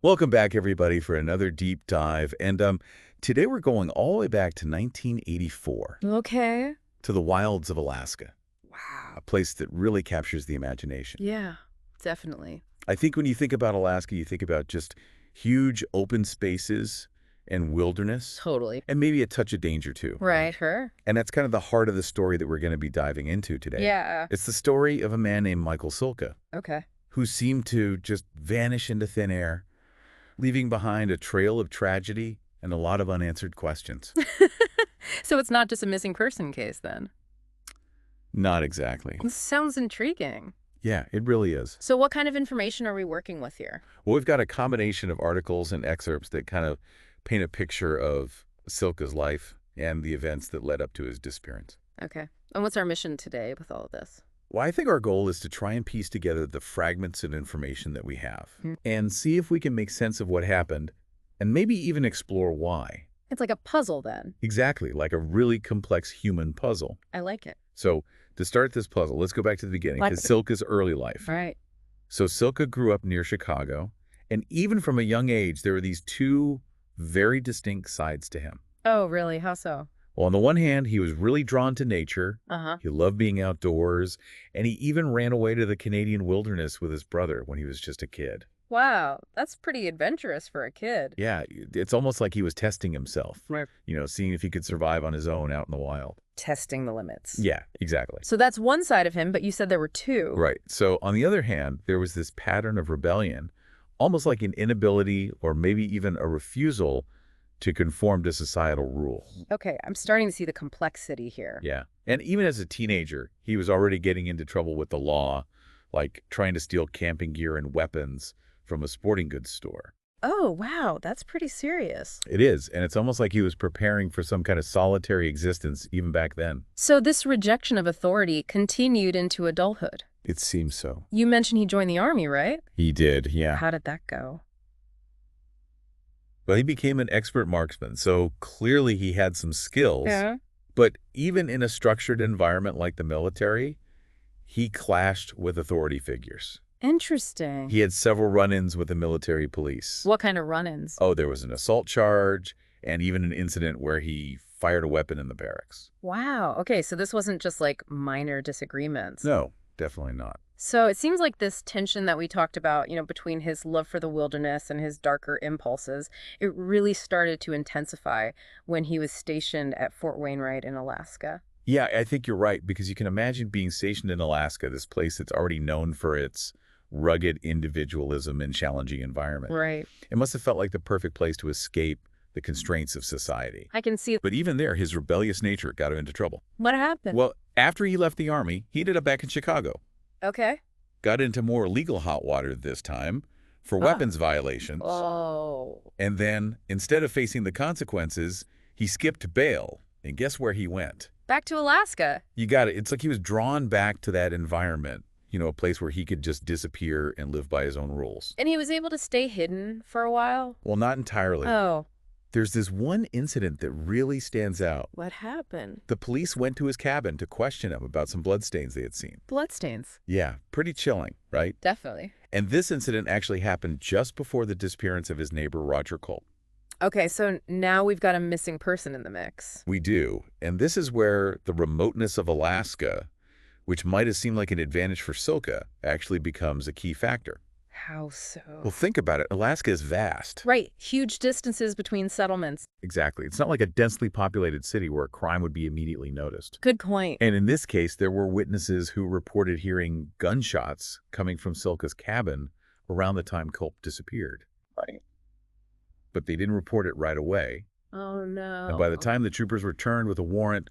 Welcome back, everybody, for another deep dive. And today we're going all the way back to 1984, Okay. to the wilds of Alaska, a Wow. place that really captures the imagination. Yeah, definitely. I think when you think about Alaska, you think about just huge open spaces and wilderness, Totally. and maybe a touch of danger, too. Right, her. And that's kind of the heart of the story that we're going to be diving into today. Yeah. It's the story of a man named Michael Silka, Okay. who seemed to just vanish into thin air, leaving behind a trail of tragedy and a lot of unanswered questions. So it's not just a missing person case then. Not exactly. This sounds intriguing. Yeah, it really is. So what kind of information are we working with here? Well, we've got a combination of articles and excerpts that kind of paint a picture of Silka's life and the events that led up to his disappearance. Okay. And what's our mission today with all of this? Well, I think our goal is to try and piece together the fragments of information that we have Hmm. and see if we can make sense of what happened and maybe even explore why. It's like a puzzle then. Exactly, like a really complex human puzzle. I like it. So to start this puzzle, let's go back to the beginning, Like- to Silka's early life. Right. So Silka grew up near Chicago, and even from a young age, there were these two very distinct sides to him. Oh, really? How so? Well, on the one hand, he was really drawn to nature. Uh-huh. He loved being outdoors, and he even ran away to the Canadian wilderness with his brother when he was just a kid. Wow, that's pretty adventurous for a kid. Yeah, it's almost like he was testing himself, Right. seeing if he could survive on his own out in the wild. Testing the limits. Yeah, exactly. So that's one side of him, but you said there were two. Right. So on the other hand, there was this pattern of rebellion, almost like an inability or maybe even a refusal to conform to societal rules. Okay, I'm starting to see the complexity here. Yeah. And even as a teenager, he was already getting into trouble with the law, like trying to steal camping gear and weapons from a sporting goods store. Oh, wow, that's pretty serious. It is, and it's almost like he was preparing for some kind of solitary existence even back then. So this rejection of authority continued into adulthood. It seems so. You mentioned he joined the army, right? He did, yeah. How did that go? Well, he became an expert marksman, so clearly he had some skills. But even in a structured environment like the military, he clashed with authority figures. Interesting. He had several run-ins with the military police. What kind of run-ins? Oh, there was an assault charge and even an incident where he fired a weapon in the barracks. Wow. Okay, so this wasn't just like minor disagreements. No, definitely not. So it seems like this tension that we talked about, between his love for the wilderness and his darker impulses, it really started to intensify when he was stationed at Fort Wainwright in Alaska. Yeah, I think you're right, because you can imagine being stationed in Alaska, this place that's already known for its rugged individualism and challenging environment. Right. It must have felt like the perfect place to escape the constraints of society. I can see. But even there, his rebellious nature got him into trouble. What happened? Well, after he left the army, he ended up back in Chicago. Okay. Got into more legal hot water this time for weapons violations. Oh. And then, instead of facing the consequences, he skipped bail. And guess where he went? Back to Alaska. You got it. It's like he was drawn back to that environment, a place where he could just disappear and live by his own rules. And he was able to stay hidden for a while? Well, not entirely. Oh. There's this one incident that really stands out. What happened? The police went to his cabin to question him about some bloodstains they had seen. Bloodstains. Yeah, pretty chilling, right? Definitely. And this incident actually happened just before the disappearance of his neighbor, Roger Culp. Okay, so now we've got a missing person in the mix. We do. And this is where the remoteness of Alaska, which might have seemed like an advantage for Silka, actually becomes a key factor. How so? Well, think about it. Alaska is vast. Right. Huge distances between settlements. Exactly. It's not like a densely populated city where crime would be immediately noticed. Good point. And in this case, there were witnesses who reported hearing gunshots coming from Silka's cabin around the time Culp disappeared. Right. But they didn't report it right away. Oh, no. And by the time the troopers returned with a warrant,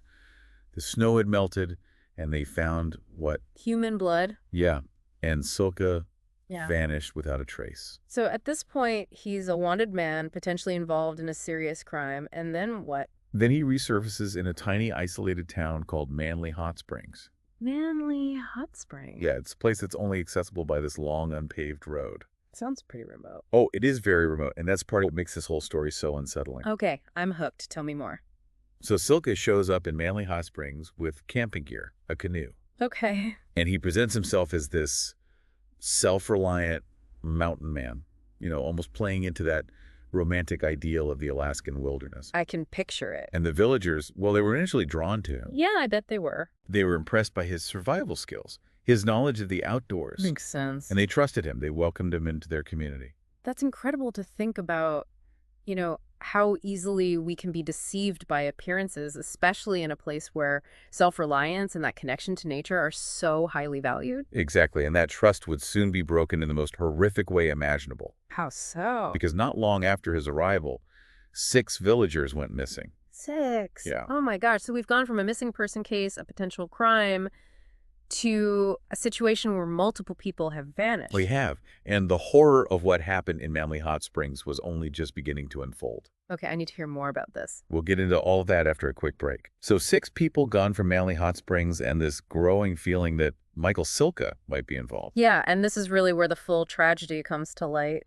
the snow had melted, and they found what? Human blood. Yeah. And Silka Yeah. vanished without a trace. So at this point, he's a wanted man, potentially involved in a serious crime. And then what? Then he resurfaces in a tiny isolated town called Manley Hot Springs. Manley Hot Springs. Yeah, it's a place that's only accessible by this long unpaved road. Sounds pretty remote. Oh, it is very remote, and that's part of what makes this whole story so unsettling. Okay, I'm hooked. Tell me more. So Silka shows up in Manley Hot Springs with camping gear, a canoe. Okay. And he presents himself as this self-reliant mountain man. almost playing into that romantic ideal of the Alaskan wilderness. I can picture it. And the villagers, well, they were initially drawn to him. Yeah, I bet they were. They were impressed by his survival skills, his knowledge of the outdoors. Makes sense. And they trusted him. They welcomed him into their community. That's incredible to think about, how easily we can be deceived by appearances, especially in a place where self-reliance and that connection to nature are so highly valued. Exactly. And that trust would soon be broken in the most horrific way imaginable. How so? Because not long after his arrival, 6 villagers went missing. 6? Yeah. Oh my gosh. So we've gone from a missing person case, a potential crime, to a situation where multiple people have vanished. We have. And the horror of what happened in Manley Hot Springs was only just beginning to unfold. Okay, I need to hear more about this. We'll get into all of that after a quick break. So 6 people gone from Manley Hot Springs and this growing feeling that Michael Silka might be involved. Yeah, and this is really where the full tragedy comes to light.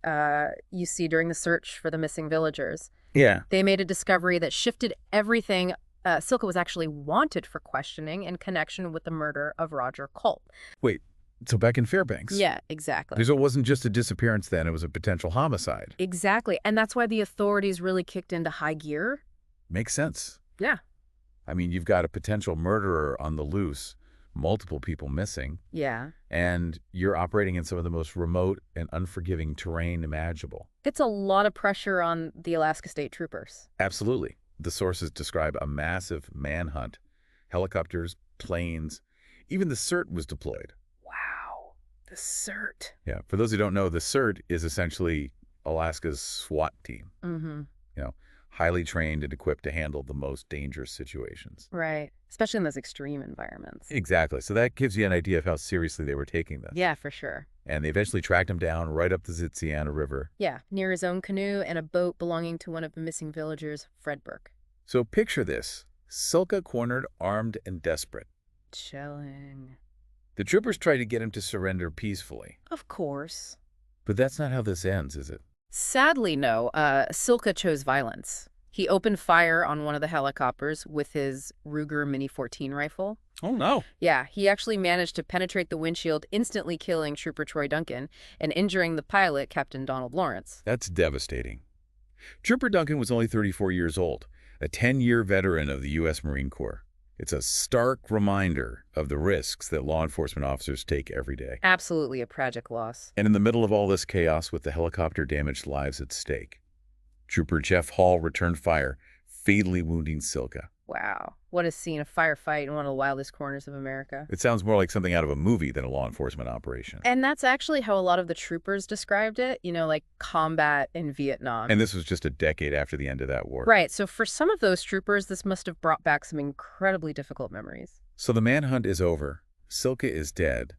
You see during the search for the missing villagers. Yeah. They made a discovery that shifted everything. Silka was actually wanted for questioning in connection with the murder of Roger Culp. Wait, so back in Fairbanks? Yeah, exactly. So it wasn't just a disappearance then, it was a potential homicide. Exactly, and that's why the authorities really kicked into high gear. Makes sense. Yeah. I mean, you've got a potential murderer on the loose, multiple people missing, Yeah. and you're operating in some of the most remote and unforgiving terrain imaginable. It's a lot of pressure on the Alaska State Troopers. Absolutely. The sources describe a massive manhunt. Helicopters, planes, even the CERT was deployed. Wow, the CERT. Yeah, for those who don't know, the CERT is essentially Alaska's SWAT team. Mm-hmm. Highly trained and equipped to handle the most dangerous situations. Right, especially in those extreme environments. Exactly. So that gives you an idea of how seriously they were taking this. Yeah, for sure. And they eventually tracked him down right up the Zitsiana River. Yeah, near his own canoe and a boat belonging to one of the missing villagers, Fred Burke. So picture this. Silka cornered, armed, and desperate. Chilling. The troopers tried to get him to surrender peacefully. Of course. But that's not how this ends, is it? Sadly, no. Silka chose violence. He opened fire on one of the helicopters with his Ruger Mini 14 rifle. Oh, no. Yeah, he actually managed to penetrate the windshield, instantly killing Trooper Troy Duncan and injuring the pilot, Captain Donald Lawrence. That's devastating. Trooper Duncan was only 34 years old, a 10-year veteran of the U.S. Marine Corps. It's a stark reminder of the risks that law enforcement officers take every day. Absolutely a tragic loss. And in the middle of all this chaos with the helicopter-damaged lives at stake, Trooper Jeff Hall returned fire, fatally wounding Silka. Wow. What a scene, a firefight in one of the wildest corners of America. It sounds more like something out of a movie than a law enforcement operation. And that's actually how a lot of the troopers described it, like combat in Vietnam. And this was just a decade after the end of that war. Right, so for some of those troopers, this must have brought back some incredibly difficult memories. So the manhunt is over, Silka is dead,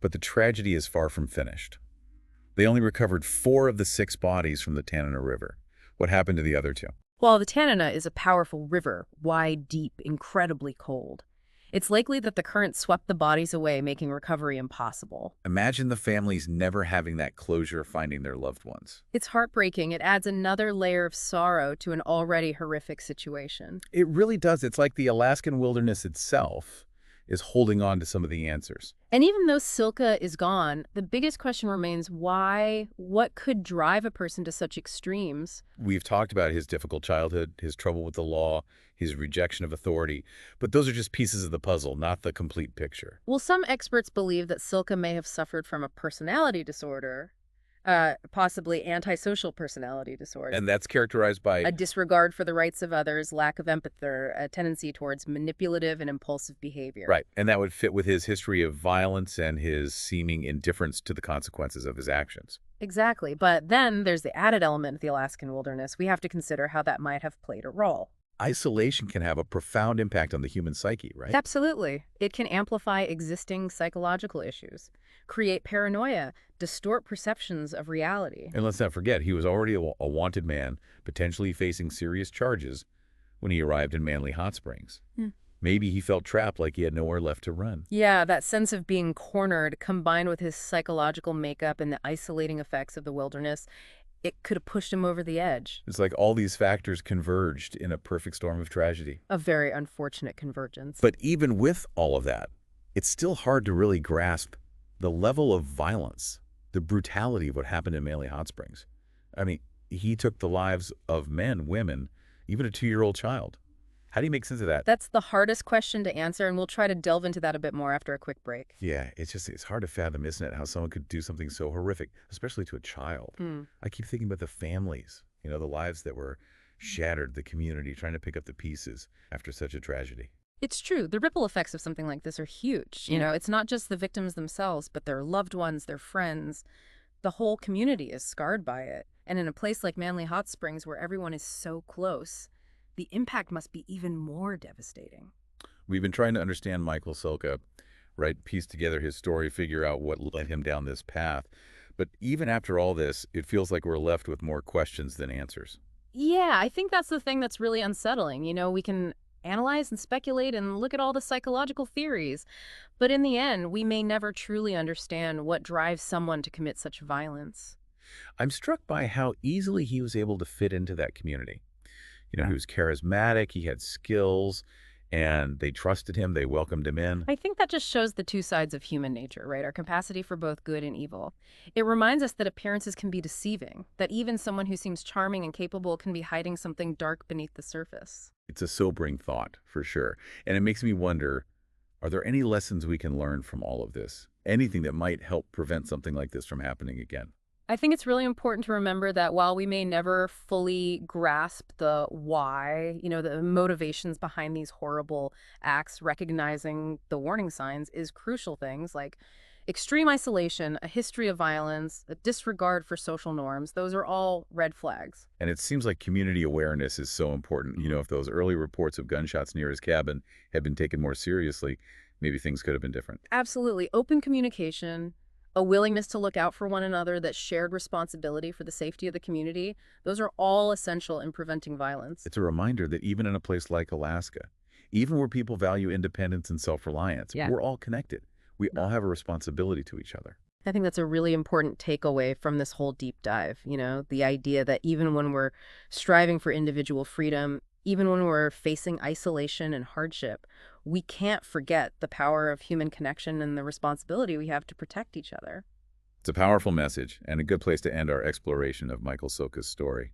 but the tragedy is far from finished. They only recovered 4 of the 6 bodies from the Tanana River. What happened to the other 2? Well, the Tanana is a powerful river, wide, deep, incredibly cold. It's likely that the current swept the bodies away, making recovery impossible. Imagine the families never having that closure of finding their loved ones. It's heartbreaking. It adds another layer of sorrow to an already horrific situation. It really does. It's like the Alaskan wilderness itself is holding on to some of the answers. And even though Silka is gone, the biggest question remains why? What could drive a person to such extremes? We've talked about his difficult childhood, his trouble with the law, his rejection of authority, but those are just pieces of the puzzle, not the complete picture. Well, some experts believe that Silka may have suffered from a personality disorder, possibly antisocial personality disorder. And that's characterized by a disregard for the rights of others, lack of empathy, a tendency towards manipulative and impulsive behavior. Right, and that would fit with his history of violence and his seeming indifference to the consequences of his actions. Exactly, but then there's the added element of the Alaskan wilderness. We have to consider how that might have played a role. Isolation can have a profound impact on the human psyche, right? Absolutely. It can amplify existing psychological issues, create paranoia, distort perceptions of reality. And let's not forget, he was already a wanted man, potentially facing serious charges when he arrived in Manley Hot Springs. Maybe he felt trapped, like he had nowhere left to run. Yeah, that sense of being cornered, combined with his psychological makeup and the isolating effects of the wilderness, it could have pushed him over the edge. It's like all these factors converged in a perfect storm of tragedy. A very unfortunate convergence. But even with all of that, it's still hard to really grasp the level of violence, the brutality of what happened in Manley Hot Springs. I mean, he took the lives of men, women, even a 2-year-old child. How do you make sense of that? That's the hardest question to answer, and we'll try to delve into that a bit more after a quick break. Yeah, it's hard to fathom, isn't it, how someone could do something so horrific, especially to a child. Mm. I keep thinking about the families, the lives that were shattered, the community trying to pick up the pieces after such a tragedy. It's true. The ripple effects of something like this are huge. It's not just the victims themselves, but their loved ones, their friends. The whole community is scarred by it. And in a place like Manley Hot Springs, where everyone is so close, the impact must be even more devastating. We've been trying to understand Michael Silka, right, piece together his story, figure out what led him down this path. But even after all this, it feels like we're left with more questions than answers. Yeah, I think that's the thing that's really unsettling. We can analyze and speculate and look at all the psychological theories, but in the end, we may never truly understand what drives someone to commit such violence. I'm struck by how easily he was able to fit into that community. He was charismatic, he had skills, and they trusted him, they welcomed him in. I think that just shows the two sides of human nature, right? Our capacity for both good and evil. It reminds us that appearances can be deceiving, that even someone who seems charming and capable can be hiding something dark beneath the surface. It's a sobering thought, for sure. And it makes me wonder, are there any lessons we can learn from all of this? Anything that might help prevent something like this from happening again? I think it's really important to remember that while we may never fully grasp the why, the motivations behind these horrible acts, recognizing the warning signs is crucial. Things like extreme isolation, a history of violence, a disregard for social norms, those are all red flags. And it seems like community awareness is so important. If those early reports of gunshots near his cabin had been taken more seriously, maybe things could have been different. Absolutely. Open communication, a willingness to look out for one another, that shared responsibility for the safety of the community, those are all essential in preventing violence. It's a reminder that even in a place like Alaska, even where people value independence and self-reliance, we're all connected. We all have a responsibility to each other. I think that's a really important takeaway from this whole deep dive, the idea that even when we're striving for individual freedom, even when we're facing isolation and hardship, we can't forget the power of human connection and the responsibility we have to protect each other. It's a powerful message and a good place to end our exploration of Michael Silka's story.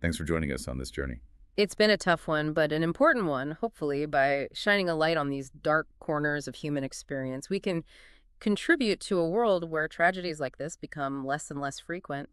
Thanks for joining us on this journey. It's been a tough one, but an important one, hopefully. By shining a light on these dark corners of human experience, we can contribute to a world where tragedies like this become less and less frequent.